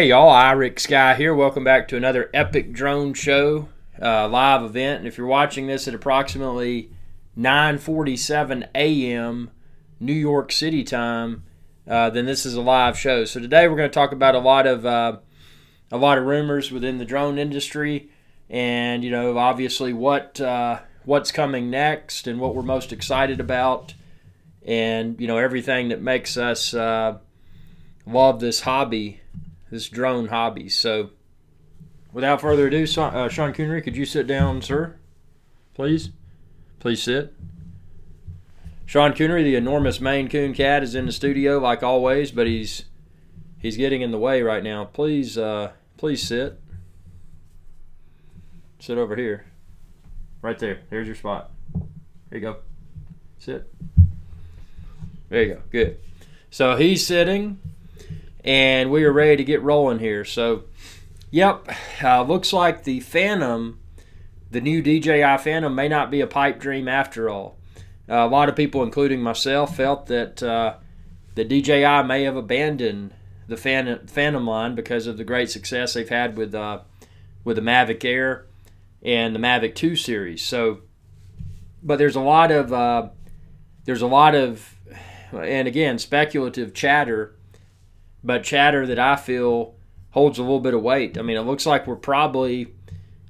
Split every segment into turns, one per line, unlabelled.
Hey y'all, IrixGuy here. Welcome back to another epic drone show, live event. And if you're watching this at approximately 9:47 a.m. New York City time, then this is a live show. So today we're going to talk about a lot of rumors within the drone industry, and obviously what's coming next and what we're most excited about, and everything that makes us love this hobby. This drone hobby. So, without further ado, Sean Coonery, could you sit down, sir? Please? Please sit. Sean Coonery, the enormous Maine Coon cat, is in the studio like always, but he's getting in the way right now. Please sit. Sit over here. Right there. There's your spot. There you go. Sit. There you go. Good. So, he's sitting. And we are ready to get rolling here. So, yep, looks like the Phantom, the new DJI Phantom, may not be a pipe dream after all. A lot of people, including myself, felt that the DJI may have abandoned the Phantom line because of the great success they've had with the Mavic Air and the Mavic 2 series. So, but there's a lot of, and again, speculative chatter. But chatter that I feel holds a little bit of weight. I mean, it looks like we're probably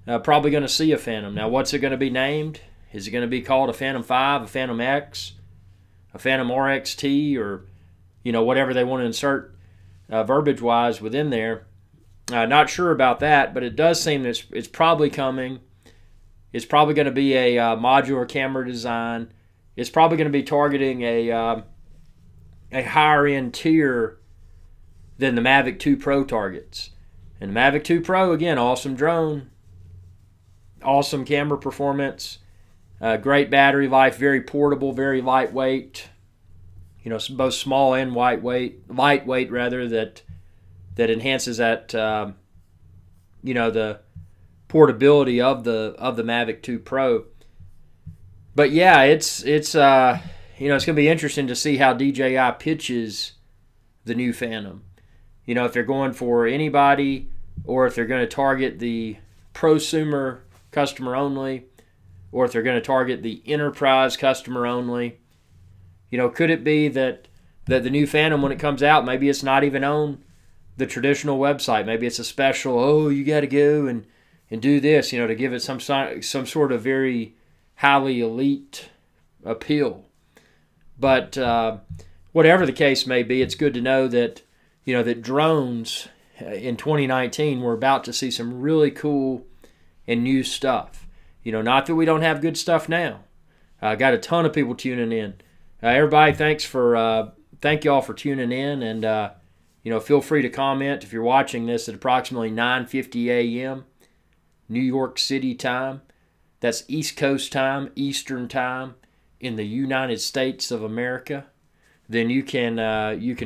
going to see a Phantom. Now, what's it going to be named? Is it going to be called a Phantom 5, a Phantom X, a Phantom RXT, or whatever they want to insert verbiage-wise within there? Not sure about that, but it does seem that it's probably coming. It's probably going to be a modular camera design. It's probably going to be targeting a higher-end tier than the Mavic 2 Pro targets. And the Mavic 2 Pro, again, awesome drone, awesome camera performance, great battery life, very portable, very lightweight, both small and lightweight rather, that enhances that, the portability of the Mavic 2 Pro. But yeah, it's going to be interesting to see how DJI pitches the new Phantom. If they're going for anybody, or if they're going to target the prosumer customer only, or if they're going to target the enterprise customer only. Could it be that the new Phantom, when it comes out, maybe it's not even on the traditional website. Maybe it's a special, you got to go and do this, to give it some sort of very highly elite appeal. But whatever the case may be, it's good to know that that drones in 2019, we're about to see some really cool and new stuff. Not that we don't have good stuff now. Got a ton of people tuning in. Everybody, thank y'all for tuning in, and feel free to comment if you're watching this at approximately 9:50 a.m. New York City time. That's East Coast time, Eastern time in the United States of America. Then you can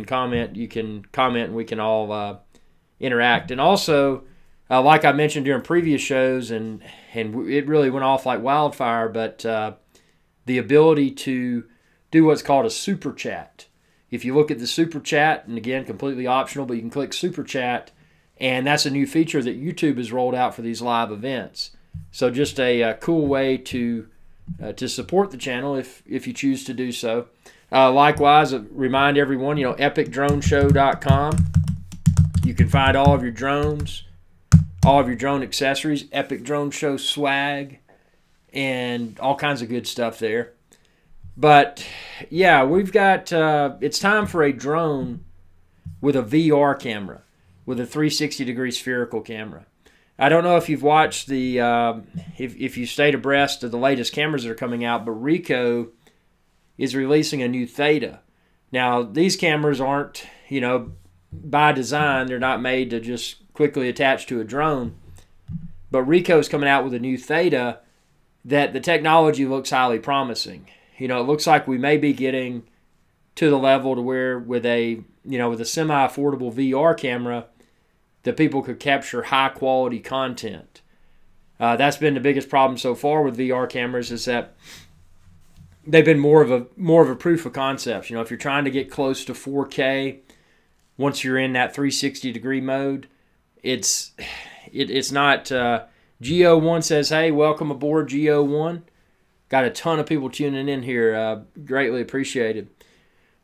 comment, and we can all interact. And also, like I mentioned during previous shows, and it really went off like wildfire, but the ability to do what's called a super chat. If you look at the super chat, and again, completely optional, but you can click super chat, and that's a new feature that YouTube has rolled out for these live events. So just a cool way to support the channel if you choose to do so. Likewise, remind everyone, epicdroneshow.com. You can find all of your drones, all of your drone accessories, Epic Drone Show swag, and all kinds of good stuff there. But, yeah, we've got, it's time for a drone with a VR camera, with a 360-degree spherical camera. I don't know if you've watched if you stayed abreast of the latest cameras that are coming out, but Ricoh is releasing a new Theta. Now, these cameras aren't, by design, they're not made to just quickly attach to a drone. But Ricoh is coming out with a new Theta that the technology looks highly promising. It looks like we may be getting to the level to where with a semi-affordable VR camera that people could capture high-quality content. That's been the biggest problem so far with VR cameras, is that they've been more of a proof of concept. If you're trying to get close to 4K, once you're in that 360 degree mode, it's not. Geo1 says, "Hey, welcome aboard, Geo1." Got a ton of people tuning in here. Greatly appreciated.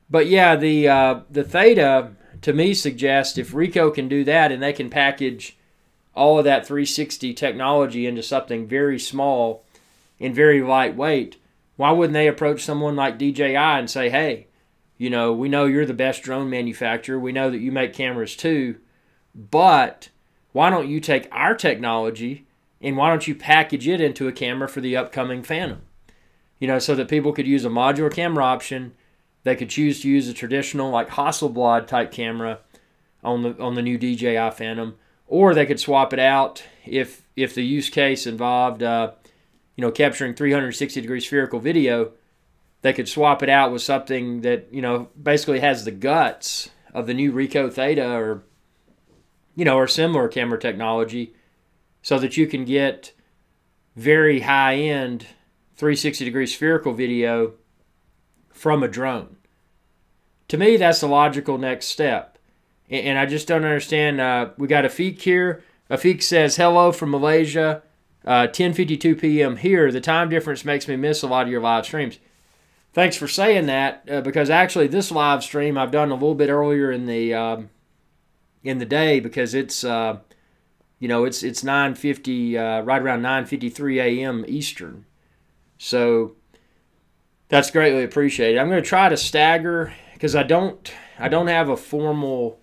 But yeah, the Theta to me suggests if Ricoh can do that and they can package all of that 360 technology into something very small and very lightweight, why wouldn't they approach someone like DJI and say, "Hey, we know you're the best drone manufacturer. We know that you make cameras too, but why don't you take our technology and why don't you package it into a camera for the upcoming Phantom?" So that people could use a modular camera option. They could choose to use a traditional like Hasselblad type camera on the new DJI Phantom, or they could swap it out if the use case involved capturing 360-degree spherical video. They could swap it out with something that basically has the guts of the new Ricoh Theta or similar camera technology, so that you can get very high-end 360-degree spherical video from a drone. To me, that's the logical next step. And I just don't understand. We got Afik here. Afik says, "Hello from Malaysia, 10:52 p.m. here. The time difference makes me miss a lot of your live streams." Thanks for saying that, because actually this live stream I've done a little bit earlier in the day, because it's it's 9:50, right around 9:53 a.m. Eastern. So that's greatly appreciated. I'm going to try to stagger, because I don't have a formal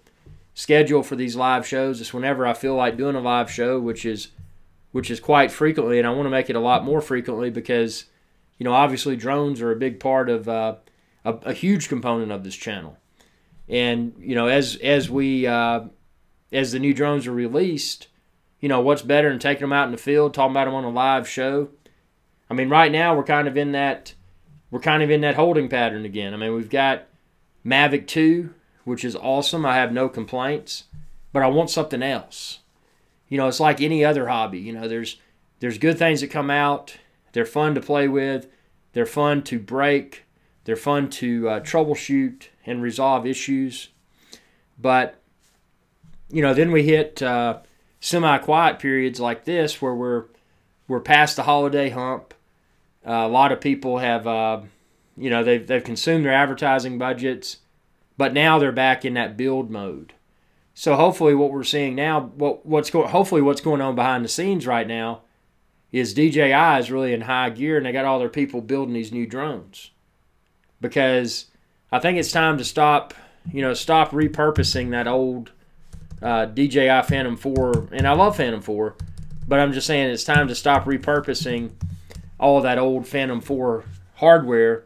schedule for these live shows. It's whenever I feel like doing a live show, which is quite frequently, and I want to make it a lot more frequently because obviously drones are a big part of a huge component of this channel. And as the new drones are released, what's better than taking them out in the field, talking about them on a live show? I mean, right now we're kind of in that holding pattern again. I mean, we've got Mavic 2, which is awesome. I have no complaints, but I want something else. It's like any other hobby. There's good things that come out. They're fun to play with. They're fun to break. They're fun to troubleshoot and resolve issues. But then we hit semi-quiet periods like this, where we're past the holiday hump. A lot of people have, they've consumed their advertising budgets, but now they're back in that build mode. So hopefully, what we're seeing now, what's going on behind the scenes right now, is DJI is really in high gear, and they got all their people building these new drones. Because I think it's time to stop repurposing that old DJI Phantom 4, and I love Phantom 4, but I'm just saying it's time to stop repurposing all of that old Phantom 4 hardware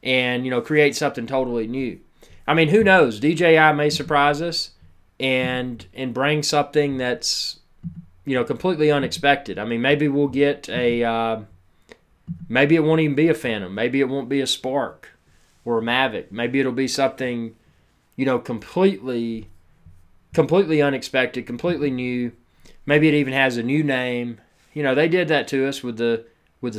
and create something totally new. I mean, who knows? DJI may surprise us and bring something that's completely unexpected. I mean, maybe we'll get maybe it won't even be a Phantom. Maybe it won't be a Spark or a Mavic. Maybe it'll be something completely unexpected, completely new. Maybe it even has a new name. They did that to us with the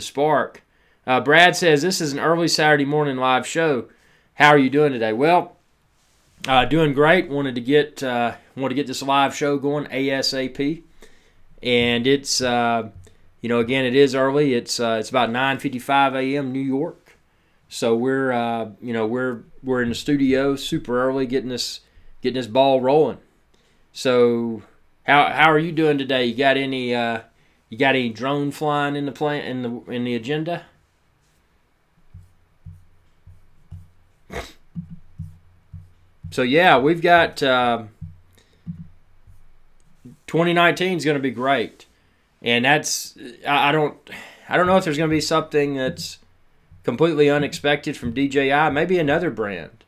Spark. Brad says, "This is an early Saturday morning live show. How are you doing today?" Well, doing great. Wanted to get this live show going ASAP, and it's again, it is early. It's about 9:55 a.m. New York, so we're in the studio super early, getting this ball rolling. So how are you doing today? You got any drone flying in the plan in the agenda? So yeah, we've got 2019 is going to be great, and that's I don't know if there's going to be something that's completely unexpected from DJI. Maybe another brand.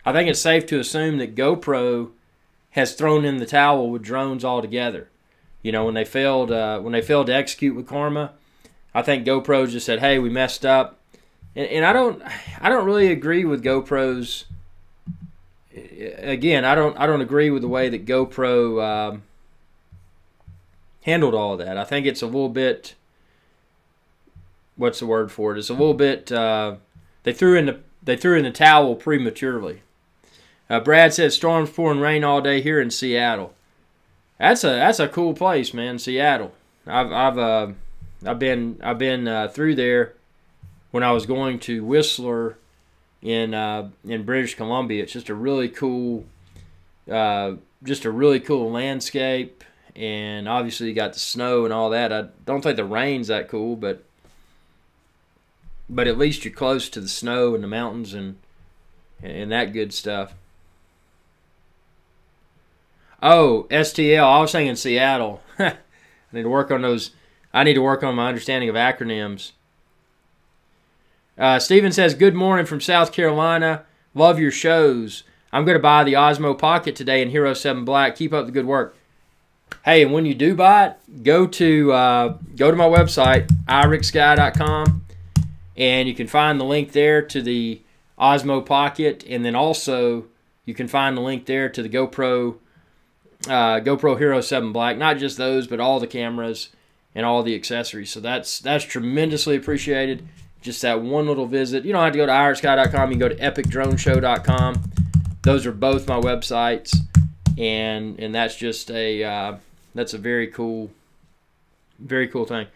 I think it's safe to assume that GoPro has thrown in the towel with drones altogether. When they failed to execute with Karma, I think GoPro just said, "Hey, we messed up," and I don't really agree with GoPro's. Again, I don't agree with the way that GoPro handled all of that. I think it's a little bit. What's the word for it? It's a little bit. They threw in the towel prematurely. Brad says storms pouring rain all day here in Seattle. That's a cool place, man. Seattle. I've been through there when I was going to Whistler in British Columbia. It's just a really cool landscape, and obviously you got the snow and all that. I don't think the rain's that cool, but at least you're close to the snow and the mountains and that good stuff. Oh, STL. I was saying Seattle. I need to work on those. I need to work on my understanding of acronyms. Steven says, good morning from South Carolina. Love your shows. I'm going to buy the Osmo Pocket today in Hero 7 Black. Keep up the good work. Hey, and when you do buy it, go to my website, IrixGuy.com, and you can find the link there to the Osmo Pocket, and then also you can find the link there to the GoPro Hero 7 Black. Not just those, but all the cameras and all the accessories. So that's tremendously appreciated. Just that one little visit. You don't have to go to IrixGuy.com. You can go to EpicDroneShow.com. Those are both my websites, and that's just that's a very cool thing.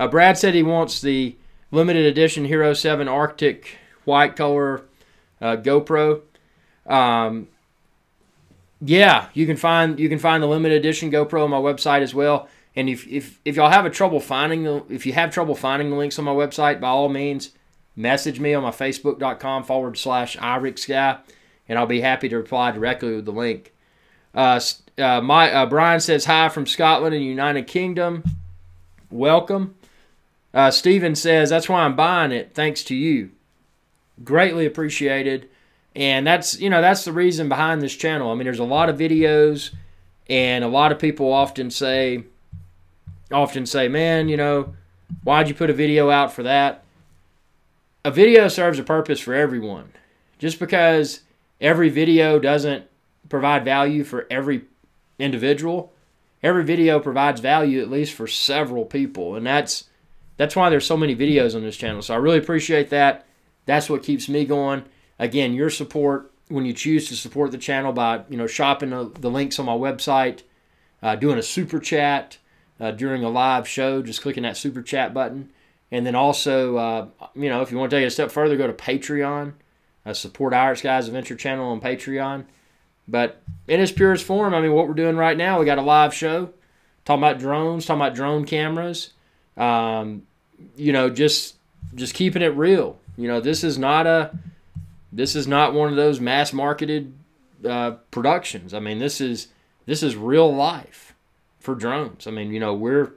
Brad said he wants the limited edition Hero 7 Arctic white color GoPro. Yeah, you can find the limited edition GoPro on my website as well. And if y'all have trouble finding the links on my website, by all means, message me on my Facebook.com/IrixGuy, and I'll be happy to reply directly with the link. Brian says hi from Scotland and United Kingdom. Welcome. Steven says that's why I'm buying it. Thanks to you. Greatly appreciated. And that's the reason behind this channel. I mean, there's a lot of videos, and a lot of people often say, man, why'd you put a video out for that? A video serves a purpose for everyone. Just because every video doesn't provide value for every individual, every video provides value at least for several people. And that's why there's so many videos on this channel. So I really appreciate that. That's what keeps me going. Again, your support, when you choose to support the channel by shopping the links on my website, doing a super chat during a live show, just clicking that super chat button. And then also, if you want to take it a step further, go to Patreon. Support IrixGuy's Adventure channel on Patreon. But in its purest form, I mean, what we're doing right now, we got a live show talking about drones, talking about drone cameras. Just keeping it real. This is not one of those mass marketed productions. I mean, this is real life for drones. I mean, we're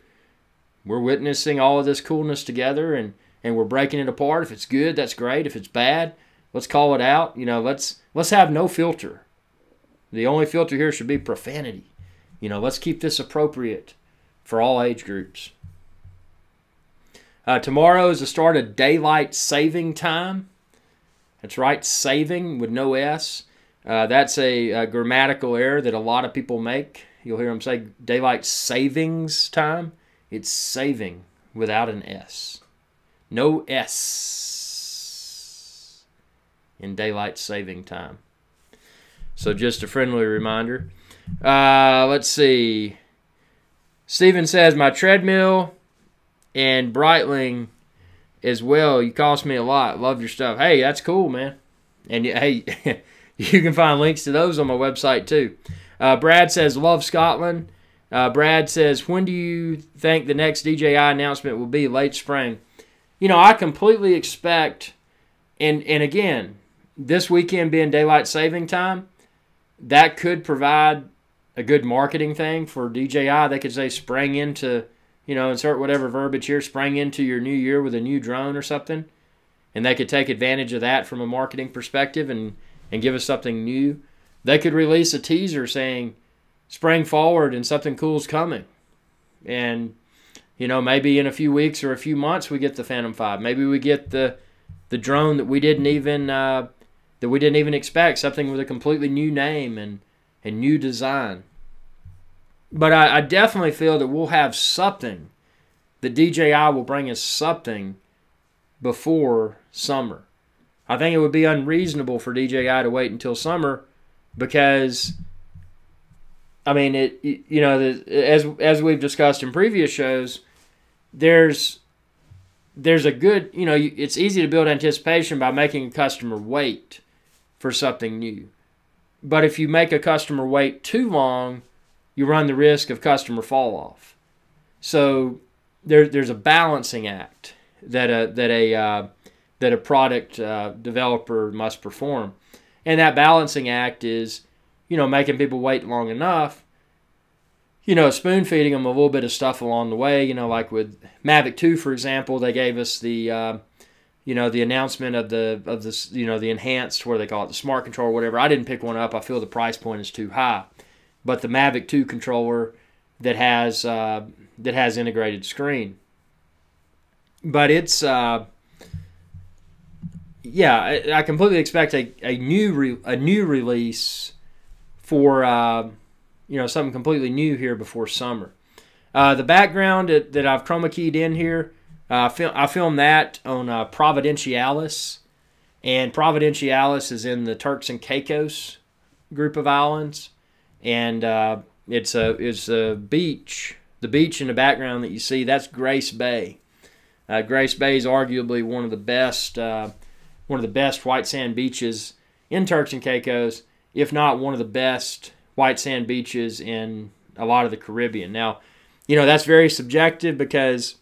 witnessing all of this coolness together, and we're breaking it apart. If it's good, that's great. If it's bad, let's call it out. Let's have no filter. The only filter here should be profanity. Let's keep this appropriate for all age groups. Tomorrow is the start of daylight saving time. That's right, saving with no S. That's a grammatical error that a lot of people make. You'll hear them say daylight savings time. It's saving without an S. No S in daylight saving time. So just a friendly reminder. Let's see. Steven says, my treadmill and Breitling as well. You cost me a lot. Love your stuff. Hey, that's cool, man. And hey, you can find links to those on my website too. Brad says, love Scotland. Brad says, when do you think the next DJI announcement will be? Late spring. I completely expect, and again, this weekend being daylight saving time, that could provide a good marketing thing for DJI. They could say sprang into, insert whatever verbiage here, sprang into your new year with a new drone or something. And they could take advantage of that from a marketing perspective and give us something new. They could release a teaser saying, sprang forward and something cool's coming. And, maybe in a few weeks or a few months we get the Phantom 5. Maybe we get the drone that we didn't even expect, something with a completely new name and new design. But I definitely feel that we'll have something, that DJI will bring us something before summer. I think it would be unreasonable for DJI to wait until summer because, I mean, as we've discussed in previous shows, there's a good, it's easy to build anticipation by making a customer wait for something new. But if you make a customer wait too long, you run the risk of customer fall off. So there's a balancing act that a product developer must perform, and that balancing act is, making people wait long enough. Spoon feeding them a little bit of stuff along the way. Like with Mavic 2, for example, they gave us the the announcement of the enhanced, what do they call it, the smart controller, or whatever. I didn't pick one up. I feel the price point is too high. But the Mavic 2 controller that has integrated screen. But it's I completely expect a new release for something completely new here before summer. The background that I've chroma keyed in here, I filmed that on Providenciales, and Providenciales is in the Turks and Caicos group of islands, and it's a beach. The beach in the background that you see, that's Grace Bay. Grace Bay is arguably one of the best white sand beaches in Turks and Caicos, if not one of the best white sand beaches in a lot of the Caribbean. Now, that's very subjective because,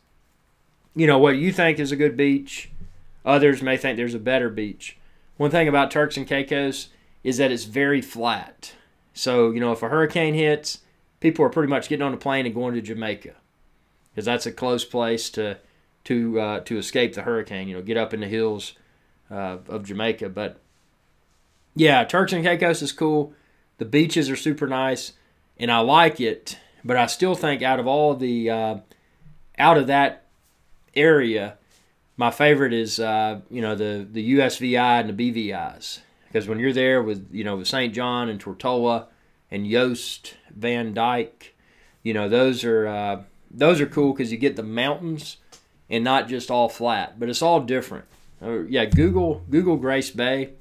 what you think is a good beach, others may think there's a better beach. One thing about Turks and Caicos is that it's very flat. So, if a hurricane hits, people are pretty much getting on a plane and going to Jamaica because that's a close place to escape the hurricane, get up in the hills of Jamaica. But, yeah, Turks and Caicos is cool. The beaches are super nice, and I like it. But I still think out of that area, my favorite is the USVI and the BVIs, because when you're there with with St. John and Tortola and Yost Van Dyke, those are cool because you get the mountains and not just all flat, but it's all different. Google Grace Bay,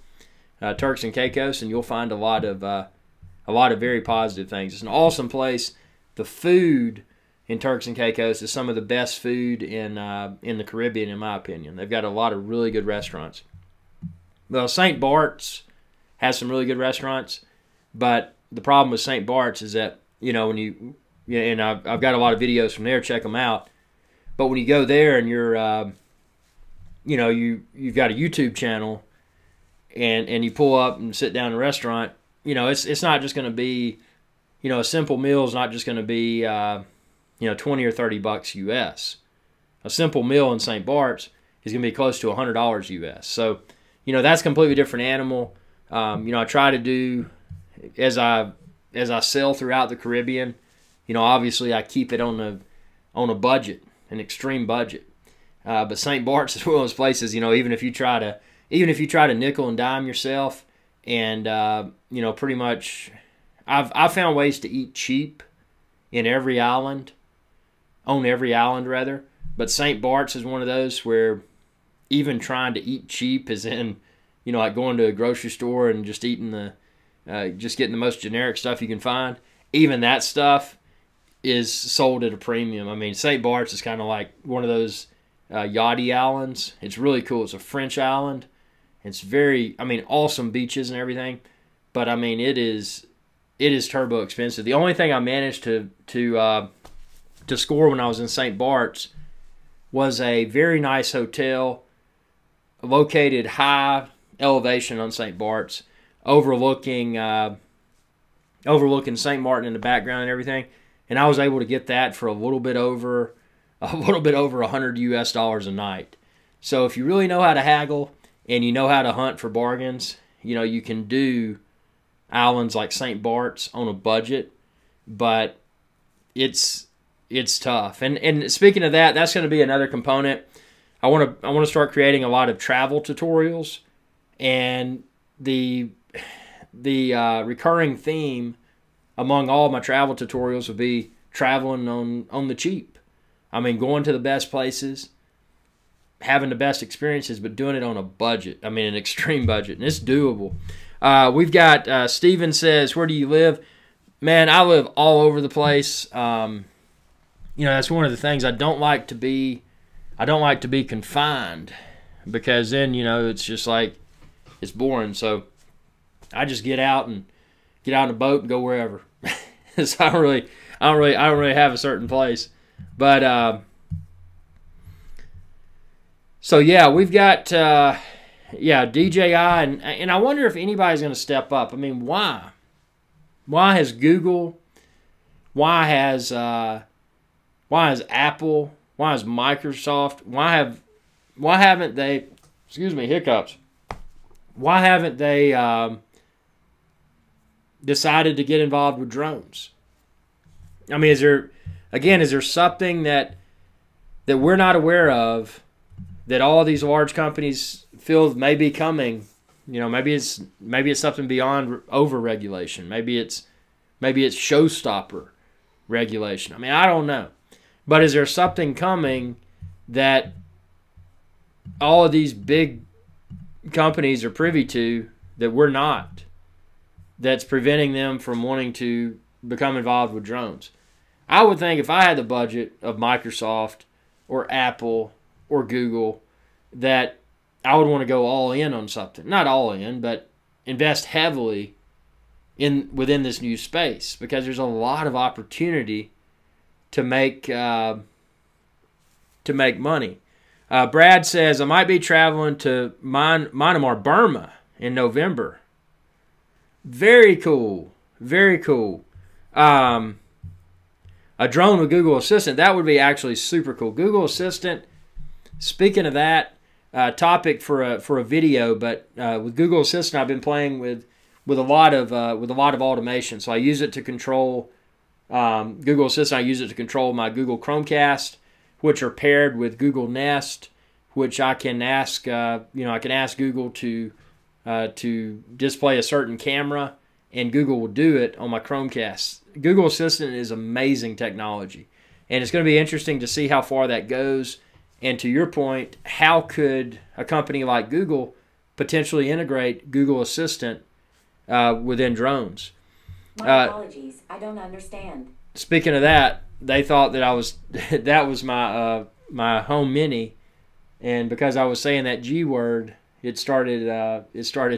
Turks and Caicos, and you'll find a lot of very positive things. It's an awesome place. The food in Turks and Caicos is some of the best food in the Caribbean, in my opinion. They've got a lot of really good restaurants. Well, St. Bart's has some really good restaurants, but the problem with St. Bart's is that when and I've got a lot of videos from there. Check them out. But when you go there and you're you've got a YouTube channel and you pull up and sit down in a restaurant, it's not just going to be, a simple meal is not just going to be, $20 or $30 US. A simple meal in St. Bart's is going to be close to $100 US. So, that's a completely different animal. I try to do, as I sail throughout the Caribbean, obviously I keep it on a budget, an extreme budget. But St. Bart's is one of those places, even if you try to nickel and dime yourself, and pretty much, I've found ways to eat cheap on every island rather. But St. Bart's is one of those where even trying to eat cheap is in, like going to a grocery store and just eating just getting the most generic stuff you can find. Even that stuff is sold at a premium. I mean, St. Bart's is kind of like one of those yachty islands. It's really cool. It's a French island. It's very, awesome beaches and everything. But, it is turbo expensive. The only thing I managed to score when I was in St. Bart's was a very nice hotel located high elevation on St. Bart's, overlooking St. Martin in the background and everything. And I was able to get that for a little bit over $100 US a night. So if you really know how to haggle and you know how to hunt for bargains, you can do islands like St. Bart's on a budget, but it's tough. And speaking of that, that's going to be another component. I want to start creating a lot of travel tutorials, and the recurring theme among all my travel tutorials will be traveling on the cheap. Going to the best places, having the best experiences, but doing it on a budget. An extreme budget, and it's doable. We've got Steven says, where do you live? man, I live all over the place. That's one of the things I don't like to be. I don't like to be confined, because then it's just like it's boring. So I just get out in a boat and go wherever. So I don't really have a certain place. But so yeah, we've got DJI, and I wonder if anybody's going to step up. I mean, why? Why has Google? Why has Apple? Why has Microsoft? Why haven't they? Excuse me, hiccups. Why haven't they decided to get involved with drones? I mean, is there something that we're not aware of that all these large companies feel may be coming? Maybe it's something beyond over-regulation. Maybe it's showstopper regulation. I mean, I don't know. But is there something coming that all of these big companies are privy to that we're not, that's preventing them from wanting to become involved with drones? I would think if I had the budget of Microsoft or Apple or Google, that I would want to go all in on something. Not all in, but invest heavily within this new space, because there's a lot of opportunity to make money. Brad says, I might be traveling to Myanmar, Burma in November. Very cool. Very cool. A drone with Google Assistant, that would be actually super cool. Google Assistant, speaking of that, topic for a video, but with Google Assistant, I've been playing with a lot of automation. So I use it to control Google Assistant. I use it to control my Google Chromecast, which are paired with Google Nest, which I can ask I can ask Google to display a certain camera, and Google will do it on my Chromecast. Google Assistant is amazing technology, and it's going to be interesting to see how far that goes. And to your point, how could a company like Google potentially integrate Google Assistant within drones?
My apologies, I don't understand.
Speaking of that, they thought that that was my home mini, and because I was saying that G word, it started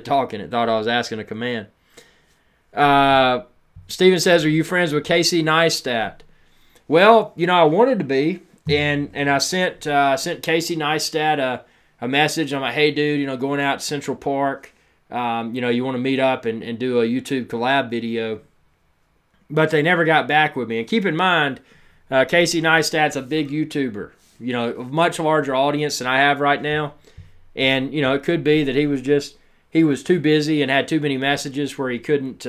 talking. It thought I was asking a command. Steven says, "Are you friends with Casey Neistat?" Well, I wanted to be, and I sent Casey Neistat a message. I'm like, "Hey, dude, going out to Central Park. You want to meet up and do a YouTube collab video." But they never got back with me. And keep in mind, Casey Neistat's a big YouTuber, a much larger audience than I have right now. And, it could be that he was too busy and had too many messages where he couldn't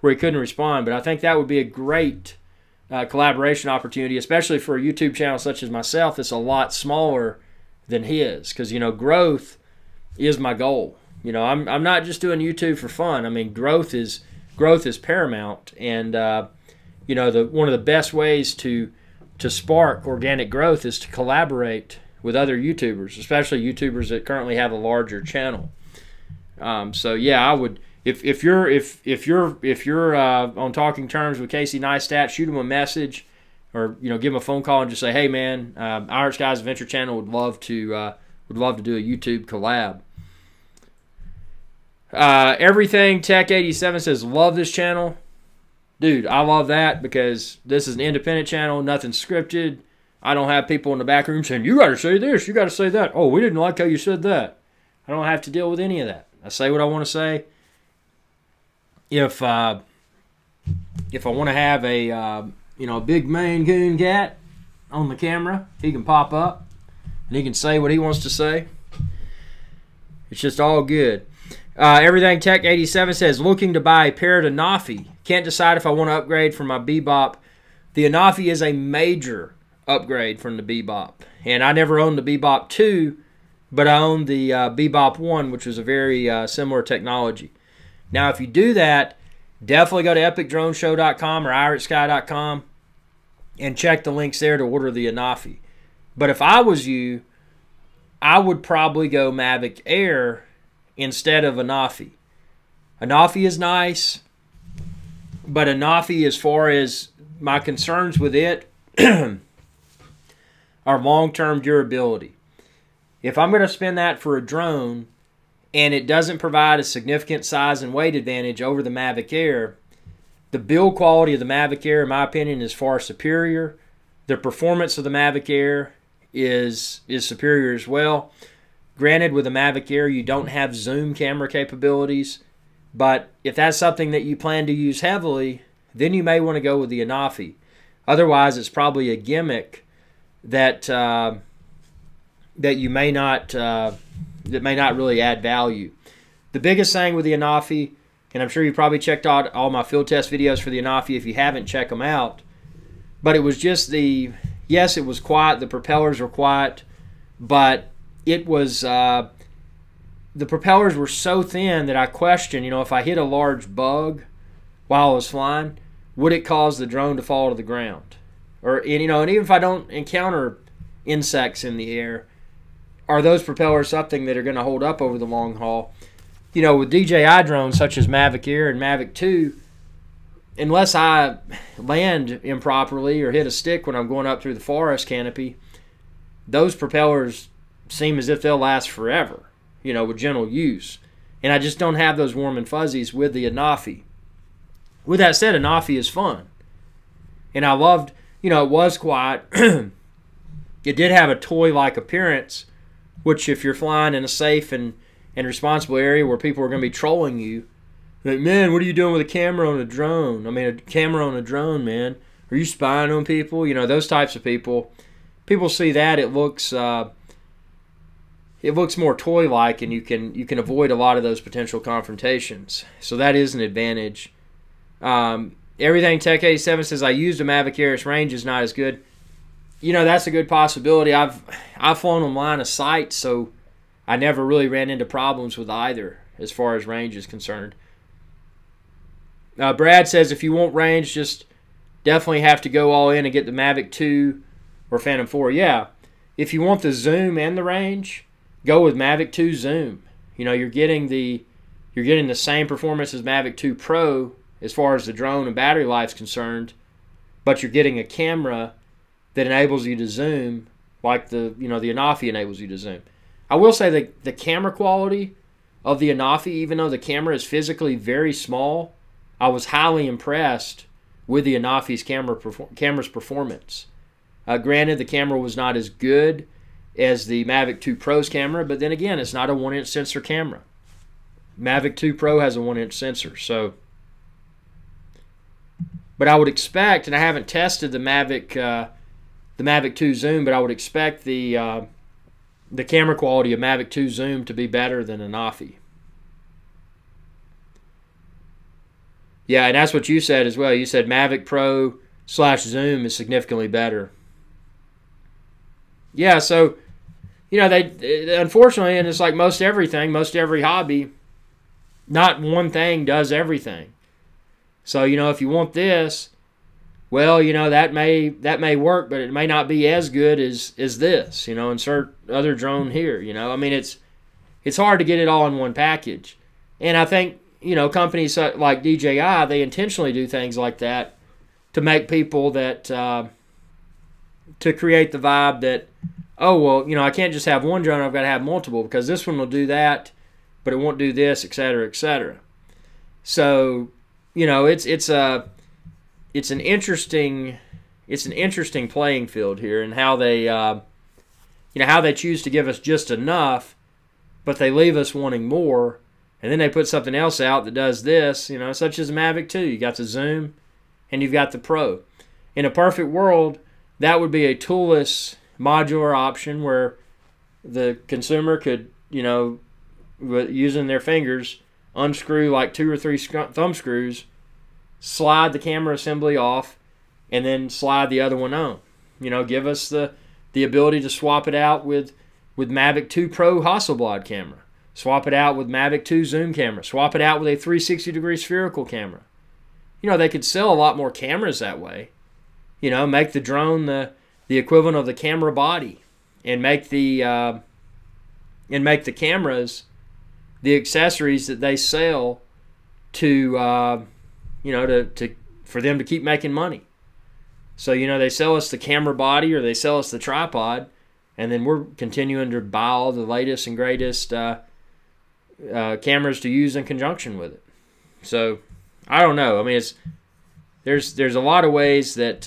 respond. But I think that would be a great collaboration opportunity, especially for a YouTube channel such as myself that's a lot smaller than his. Because, growth is my goal. I'm not just doing YouTube for fun. I mean, growth is paramount, and one of the best ways to spark organic growth is to collaborate with other YouTubers, especially YouTubers that currently have a larger channel. So yeah, I would, if you're on talking terms with Casey Neistat, shoot him a message, or give him a phone call and just say, hey man, IrixGuy's Adventure Channel would love to do a YouTube collab. Everything Tech 87 says, love this channel. Dude, I love that, because this is an independent channel, nothing scripted. I don't have people in the back room saying, you got to say this, you got to say that. Oh, we didn't like how you said that. I don't have to deal with any of that. I say what I want to say. If I want to have a big Maine Coon cat on the camera, he can pop up and he can say what he wants to say. It's just all good. Everything Tech 87 says, looking to buy a paired Anafi. Can't decide if I want to upgrade from my Bebop. The Anafi is a major upgrade from the Bebop. And I never owned the Bebop 2, but I owned the Bebop 1, which was a very similar technology. Now, if you do that, definitely go to epicdroneshow.com or IrixGuy.com and check the links there to order the Anafi. But if I was you, I would probably go Mavic Air instead of Anafi. Anafi is nice. But a Nafi, as far as my concerns with it, are long-term durability. If I'm going to spend that for a drone and it doesn't provide a significant size and weight advantage over the Mavic Air, the build quality of the Mavic Air, in my opinion, is far superior. The performance of the Mavic Air is superior as well. Granted, with the Mavic Air, you don't have zoom camera capabilities, but if that's something that you plan to use heavily, then you may want to go with the Anafi. Otherwise, it's probably a gimmick that that you may not that may not really add value. The biggest thing with the Anafi, and I'm sure you probably checked out all my field test videos for the Anafi. If you haven't, check them out. But it was just yes, it was quiet. The propellers were quiet, but it was the propellers were so thin that I questioned, if I hit a large bug while I was flying, would it cause the drone to fall to the ground? Or, and even if I don't encounter insects in the air, are those propellers something that are going to hold up over the long haul? With DJI drones such as Mavic Air and Mavic 2, unless I land improperly or hit a stick when I'm going up through the forest canopy, those propellers seem as if they'll last forever, with gentle use. And I just don't have those warm and fuzzies with the Anafi. With that said, Anafi is fun. And I loved, it was quiet. It did have a toy-like appearance, which if you're flying in a safe and responsible area where people are going to be trolling you, like, man, what are you doing with a camera on a drone? I mean, a camera on a drone, man. Are you spying on people? Those types of people. People see that, it looks more toy-like, and you can avoid a lot of those potential confrontations. So that is an advantage. Everything Tech 87 says, I used a Mavic Air, its range is not as good. That's a good possibility. I've flown them line of sight, so I never really ran into problems with either as far as range is concerned. Brad says if you want range, just definitely have to go all in and get the Mavic 2 or Phantom 4. Yeah, if you want the zoom and the range, go with Mavic 2 zoom. You're getting the same performance as Mavic 2 Pro as far as the drone and battery life is concerned, but you're getting a camera that enables you to zoom like the Anafi enables you to zoom. I will say that the camera quality of the Anafi, even though the camera is physically very small, I was highly impressed with the Anafi's camera's performance. Granted, the camera was not as good as the Mavic 2 Pro's camera, but then again, it's not a 1-inch sensor camera. Mavic 2 Pro has a 1-inch sensor, so. But I would expect, and I haven't tested the Mavic 2 zoom, but I would expect the camera quality of Mavic 2 zoom to be better than Anafi. Yeah, and that's what you said as well. You said Mavic Pro / zoom is significantly better. Yeah, so, they unfortunately, and it's like most everything, most every hobby, not one thing does everything. So, if you want this, well, that may work, but it may not be as good as this. Insert other drone here. I mean, it's hard to get it all in one package. And I think, companies like DJI, they intentionally do things like that to make people that, to create the vibe that, oh, well, I can't just have one drone, I've got to have multiple, because this one will do that, but it won't do this, etc., etc. So, it's an interesting playing field here, and how they choose to give us just enough, but they leave us wanting more, and then they put something else out that does this, such as the Mavic 2. You got the zoom, and you've got the Pro. In a perfect world, that would be a toolless modular option where the consumer could, using their fingers, unscrew like 2 or 3 thumb screws, slide the camera assembly off, and then slide the other one on. Give us the ability to swap it out with Mavic 2 Pro Hasselblad camera. Swap it out with Mavic 2 zoom camera. Swap it out with a 360-degree spherical camera. They could sell a lot more cameras that way. Make the drone the equivalent of the camera body, and make the cameras the accessories that they sell to for them to keep making money. So, they sell us the camera body or they sell us the tripod, and then we're continuing to buy all the latest and greatest cameras to use in conjunction with it. So, I don't know. I mean, there's a lot of ways that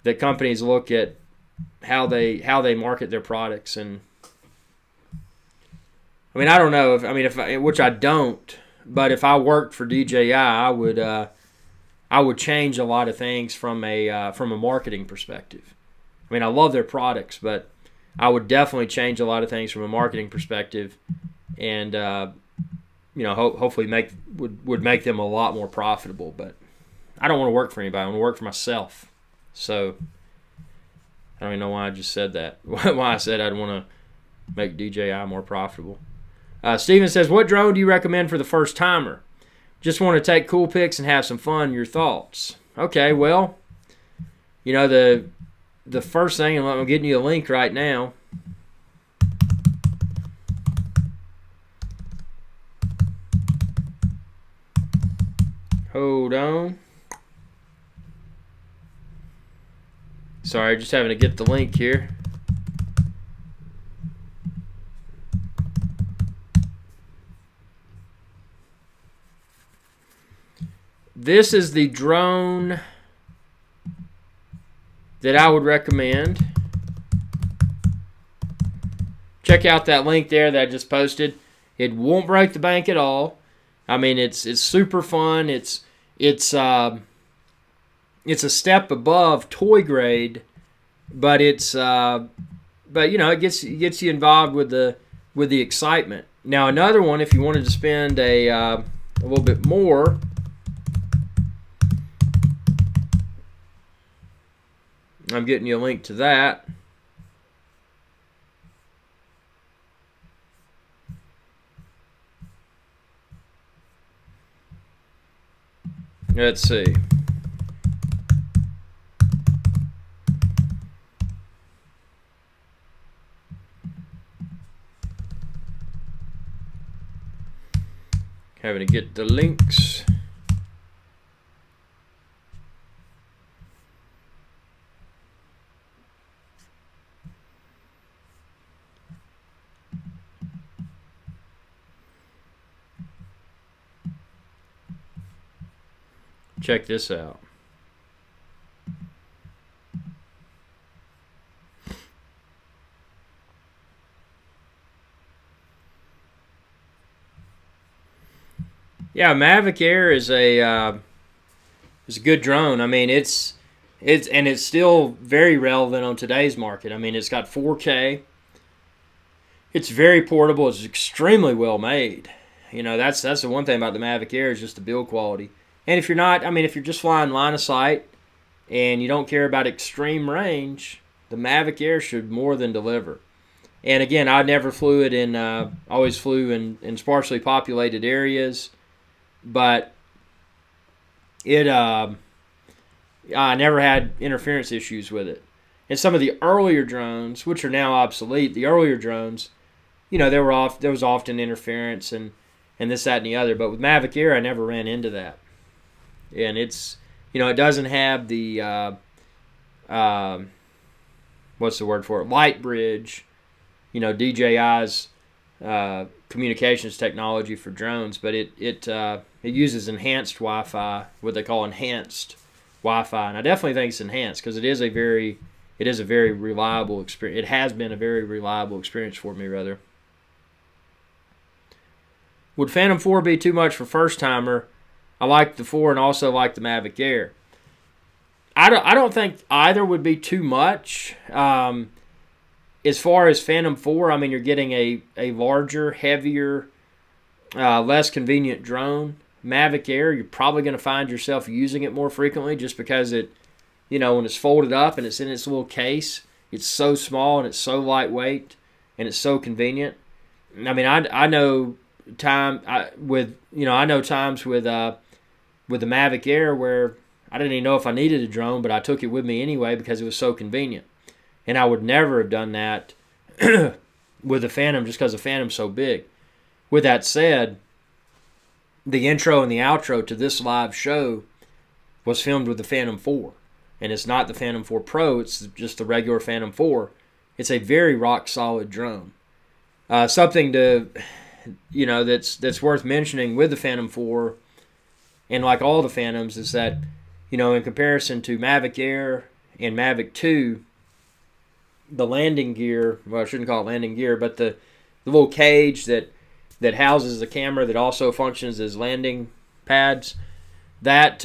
that companies look at how they market their products, and I mean, I don't know which I don't, but if I worked for DJI, I would change a lot of things from a marketing perspective. I mean, I love their products, but I would definitely change a lot of things from a marketing perspective, and hopefully would make them a lot more profitable. But I don't want to work for anybody. I want to work for myself. So I don't even know why I just said that. Why I said I'd want to make DJI more profitable. Steven says, what drone do you recommend for the first timer? Just want to take cool pics and have some fun. Your thoughts? Okay, well, the first thing, and I'm getting you a link right now. Hold on. Sorry, just having to get the link here. This is the drone that I would recommend. Check out that link there that I just posted. It won't break the bank at all. I mean, it's super fun. It's a step above toy grade, but it gets you involved with the excitement. Now, another one, if you wanted to spend a little bit more. I'm getting you a link to that. Let's see. Having to get the links. Check this out. Yeah, Mavic Air is a good drone. I mean, it's still very relevant on today's market. I mean, it's got 4K. It's very portable. It's extremely well made. That's the one thing about the Mavic Air is just the build quality. And if you're just flying line of sight and you don't care about extreme range, the Mavic Air should more than deliver. And again, I never flew it in, always flew in sparsely populated areas, but I never had interference issues with it. And some of the earlier drones, which are now obsolete, the earlier drones, there was often interference and this, that, and the other. But with Mavic Air, I never ran into that. And it's, it doesn't have the, what's the word for it? Light bridge, DJI's communications technology for drones, but it uses enhanced Wi-Fi, what they call enhanced Wi-Fi, and I definitely think it's enhanced because it is a very reliable experience. It has been a very reliable experience for me, rather. Would Phantom 4 be too much for first timer? I like the 4 and also like the Mavic Air. I don't think either would be too much. As far as Phantom 4, I mean, you're getting a larger, heavier, less convenient drone. Mavic Air, you're probably going to find yourself using it more frequently just because it, when it's folded up and it's in its little case, it's so small and it's so lightweight and it's so convenient. I mean, I know times with the Mavic Air where I didn't even know if I needed a drone, but I took it with me anyway because it was so convenient. And I would never have done that with the Phantom just because the Phantom's so big. With that said, the intro and the outro to this live show was filmed with the Phantom 4. And it's not the Phantom 4 Pro, it's just the regular Phantom 4. It's a very rock-solid drone. Something to, that's worth mentioning with the Phantom 4, and like all the Phantoms, is that, in comparison to Mavic Air and Mavic 2, the landing gear, well, I shouldn't call it landing gear, but the little cage that houses the camera that also functions as landing pads, that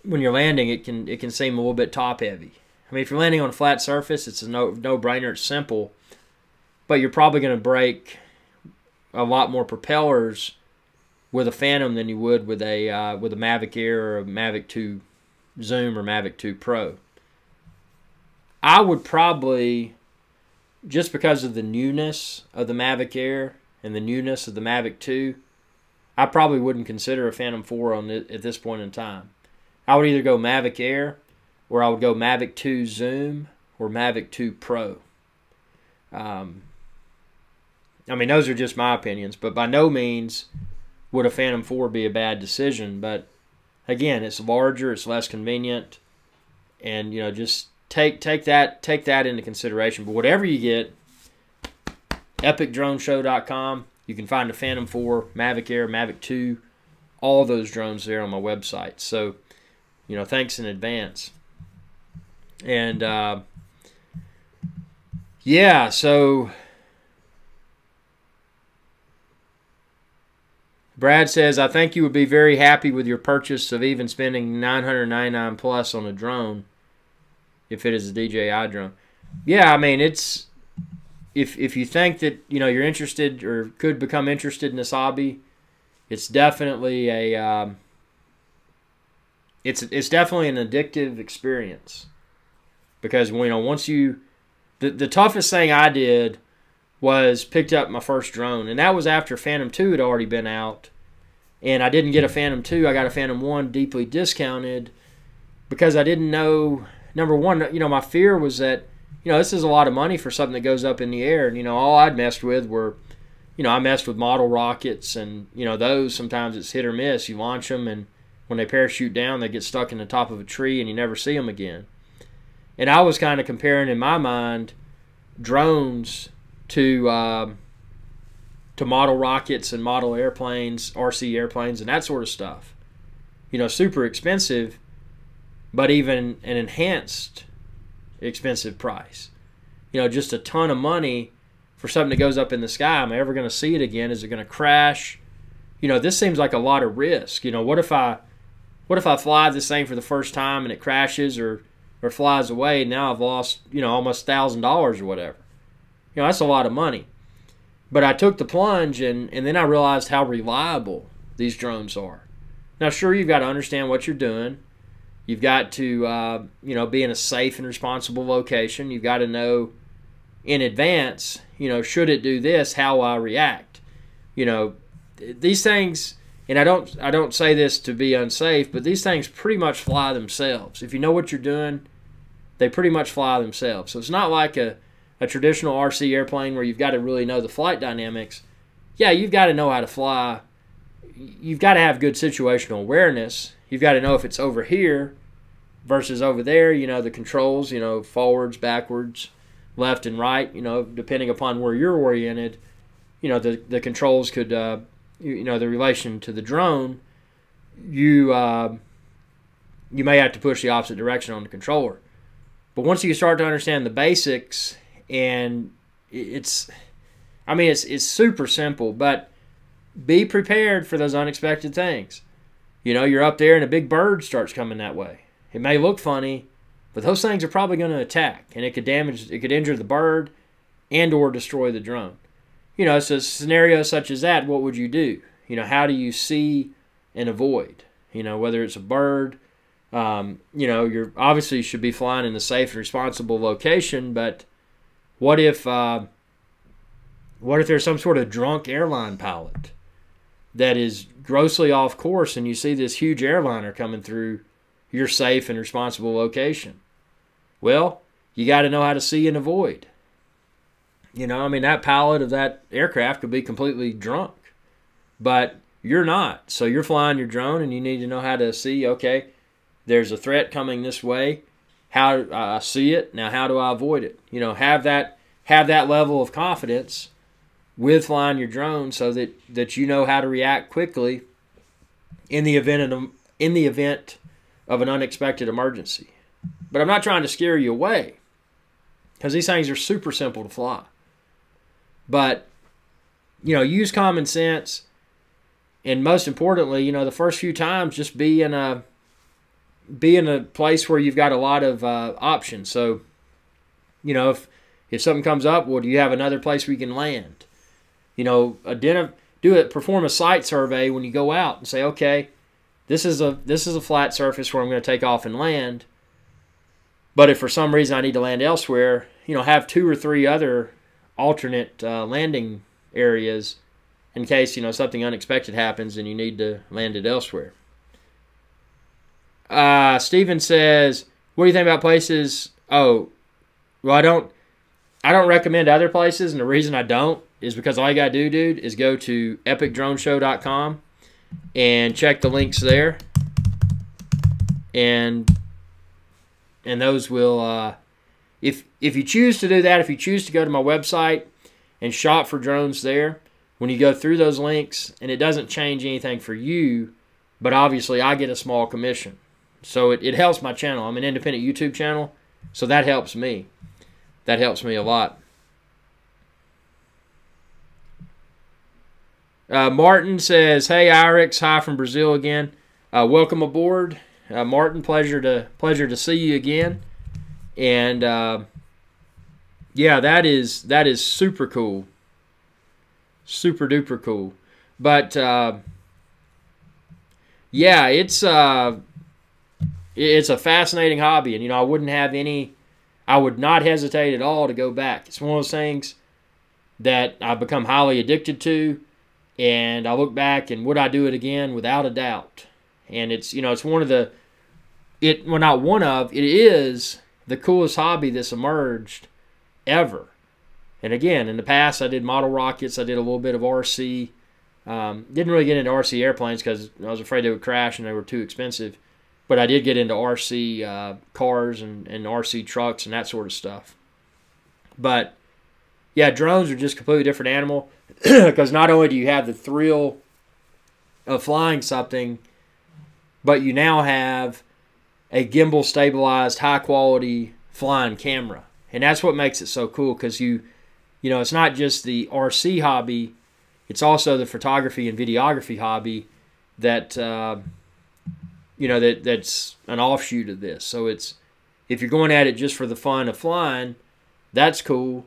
when you're landing, it can seem a little bit top heavy. I mean, if you're landing on a flat surface, it's a no-brainer. It's simple, but you're probably going to break a lot more propellers with a Phantom than you would with a Mavic Air or a Mavic 2 Zoom or Mavic 2 Pro. I would probably, just because of the newness of the Mavic Air and the newness of the Mavic 2, I probably wouldn't consider a Phantom 4 on it at this point in time. I would either go Mavic Air, or I would go Mavic 2 Zoom, or Mavic 2 Pro. I mean, those are just my opinions, but by no means would a Phantom 4 be a bad decision. But again, it's larger, it's less convenient, and just take that into consideration. But whatever you get, epicdroneshow.com. You can find the Phantom 4, Mavic Air, Mavic 2, all those drones there on my website. So, thanks in advance. And, yeah, so Brad says, I think you would be very happy with your purchase of even spending $999 plus on a drone if it is a DJI drone. Yeah, I mean, it's... If you think that you're interested or could become interested in this hobby, it's definitely a it's definitely an addictive experience, because once you the toughest thing I did was picked up my first drone, and that was after Phantom 2 had already been out, and I didn't get a Phantom 2. I got a Phantom 1 deeply discounted because I didn't know. Number one, my fear was that this is a lot of money for something that goes up in the air. And, all I'd messed with were, I messed with model rockets, and, those sometimes it's hit or miss. You launch them, and when they parachute down, they get stuck in the top of a tree, and you never see them again. And I was kind of comparing, in my mind, drones to model rockets and model airplanes, RC airplanes, and that sort of stuff. Super expensive, but even an enhanced expensive price. Just a ton of money for something that goes up in the sky. Am I ever going to see it again? Is it going to crash? This seems like a lot of risk. What if I fly this thing for the first time and it crashes or flies away, and now I've lost, almost $1,000 or whatever. That's a lot of money. But I took the plunge, and then I realized how reliable these drones are. Now, sure, you've got to understand what you're doing. You've got to, be in a safe and responsible location. You've got to know in advance, should it do this, how will I react? These things, and I don't say this to be unsafe, but these things pretty much fly themselves. If you know what you're doing, they pretty much fly themselves. So it's not like a traditional RC airplane where you've got to really know the flight dynamics. Yeah, you've got to know how to fly. You've got to have good situational awareness. You've got to know if it's over here versus over there, the controls, forwards, backwards, left and right, depending upon where you're oriented, the controls could, the relation to the drone, you may have to push the opposite direction on the controller. But once you start to understand the basics, and it's super simple, but be prepared for those unexpected things. You're up there and a big bird starts coming that way. It may look funny, but those things are probably going to attack, and it could injure the bird and or destroy the drone. So a scenario such as that, what would you do? How do you see and avoid? Whether it's a bird, you're obviously should be flying in a safe and responsible location, but what if there's some sort of drunk airline pilot that is grossly off course, and you see this huge airliner coming through your safe and responsible location? Well, you got to know how to see and avoid. That pilot of that aircraft could be completely drunk, but You're not. So you're flying your drone, and you need to know how to see, okay, there's a threat coming this way. How I see it. Now, how do I avoid it? Have that level of confidence with flying your drone so that you know how to react quickly in the event of an unexpected emergency. But I'm not trying to scare you away, because these things are super simple to fly. But, use common sense. And most importantly, the first few times, just be in a place where you've got a lot of options. So, if something comes up, well, do you have another place we can land? Perform a site survey when you go out and say, okay, this is a flat surface where I'm going to take off and land. But if for some reason I need to land elsewhere, have 2 or 3 other alternate landing areas in case, something unexpected happens and you need to land it elsewhere. Steven says, what do you think about places? Oh, well, I don't recommend other places, and the reason I don't is because all you got to do, dude, is go to epicdroneshow.com and check the links there. And those will, if you choose to do that, if you choose to go to my website and shop for drones there, when you go through those links, and it doesn't change anything for you, but obviously I get a small commission. So it helps my channel. I'm an independent YouTube channel, so that helps me. That helps me a lot. Martin says, hey, Irix, hi from Brazil again. Welcome aboard. Martin, pleasure to see you again. And yeah, that is super cool. Super duper cool. But yeah, it's a fascinating hobby, and I would not hesitate at all to go back. It's one of those things that I've become highly addicted to, and I look back and would I do it again? Without a doubt. And it's one of the, it is the coolest hobby that's emerged ever. And again, in the past, I did model rockets. I did a little bit of RC. Didn't really get into RC airplanes because I was afraid they would crash and they were too expensive. But I did get into RC cars and RC trucks and that sort of stuff. But yeah, drones are just a completely different animal, because not only do you have the thrill of flying something, but you now have a gimbal stabilized, high quality flying camera. And that's what makes it so cool, because it's not just the RC hobby, it's also the photography and videography hobby that that's an offshoot of this. So if you're going at it just for the fun of flying, that's cool.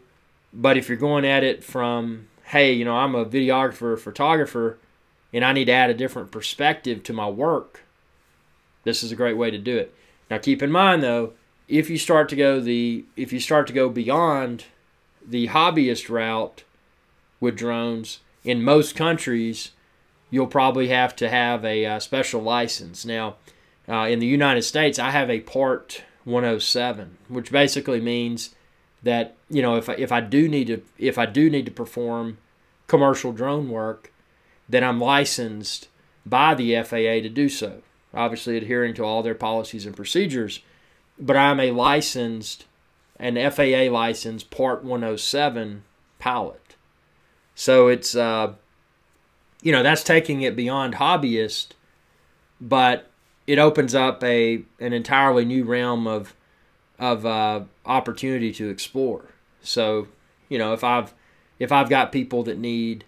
But if you're going at it from, hey, I'm a videographer or photographer, and I need to add a different perspective to my work, this is a great way to do it. Now, keep in mind though, if you start to go beyond the hobbyist route with drones, in most countries, you'll probably have to have a special license. Now, in the United States, I have a Part 107, which basically means that if I do need to perform commercial drone work, then I'm licensed by the FAA to do so. Obviously, adhering to all their policies and procedures, but I'm an FAA licensed Part 107 pilot. So it's that's taking it beyond hobbyist, but it opens up an entirely new realm of opportunity to explore. So, if I've got people that need,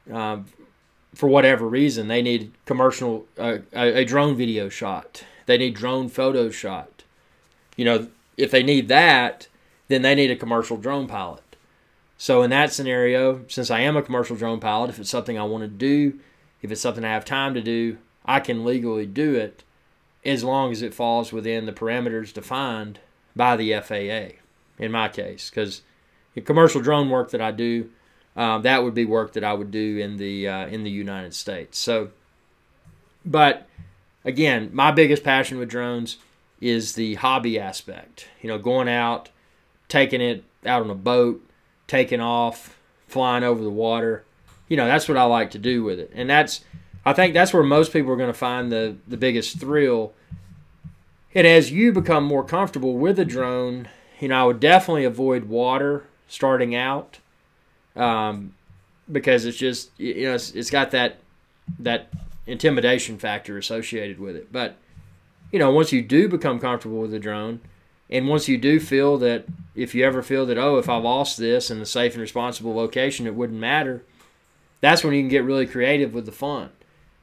for whatever reason, they need a drone video shot, they need drone photo shot. If they need that, then they need a commercial drone pilot. So in that scenario, since I am a commercial drone pilot, if it's something I want to do, if it's something I have time to do, I can legally do it as long as it falls within the parameters defined by the FAA, in my case. Because the commercial drone work that I do, that would be work that I would do in the United States. So, but again, my biggest passion with drones is the hobby aspect. Going out, taking it out on a boat, taking off, flying over the water. That's what I like to do with it. And I think that's where most people are going to find the biggest thrill. And as you become more comfortable with a drone, I would definitely avoid water starting out, because it's just, it's got that intimidation factor associated with it. But, once you do become comfortable with the drone, and once you do feel that, if you ever feel that, if I lost this in a safe and responsible location, it wouldn't matter, that's when you can get really creative with the fun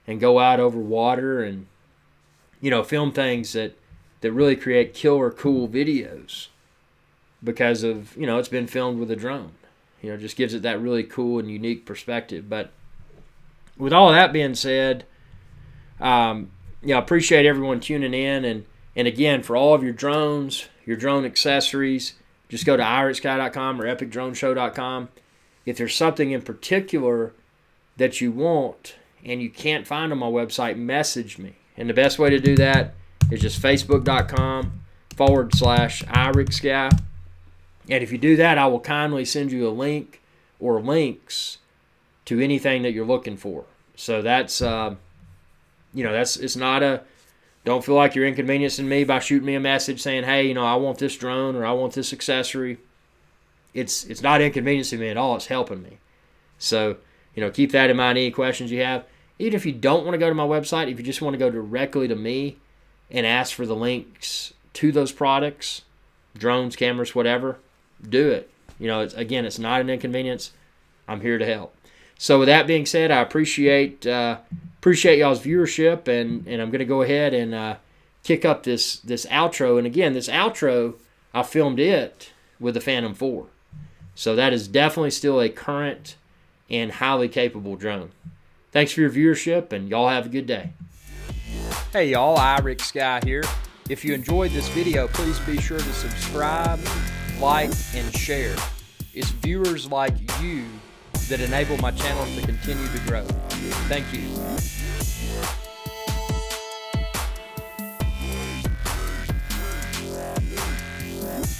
and go out over water and, film things that really create killer cool videos because of, it's been filmed with a drone. It just gives it that really cool and unique perspective. But with all of that being said, I appreciate everyone tuning in. And again, for all of your drones, your drone accessories, just go to IrixGuy.com or EpicDroneShow.com. If there's something in particular that you want and you can't find on my website, message me. And the best way to do that is just Facebook.com/IrixGuy. And if you do that, I will kindly send you a link or links to anything that you're looking for. So that's, it's not a, don't feel like you're inconveniencing me by shooting me a message saying, hey, I want this drone or I want this accessory. It's not inconveniencing me at all. It's helping me. So, keep that in mind, any questions you have. Even if you don't want to go to my website, if you just want to go directly to me and ask for the links to those products, drones, cameras, whatever, do it. It's not an inconvenience. I'm here to help. So with that being said, I appreciate y'all's viewership, and I'm going to go ahead and kick up this outro. And again, this outro, I filmed it with the Phantom 4. So that is definitely still a current and highly capable drone. Thanks for your viewership, and y'all have a good day. Hey y'all, IrixGuy here. If you enjoyed this video, please be sure to subscribe, like, and share. It's viewers like you that enable my channel to continue to grow. Thank you.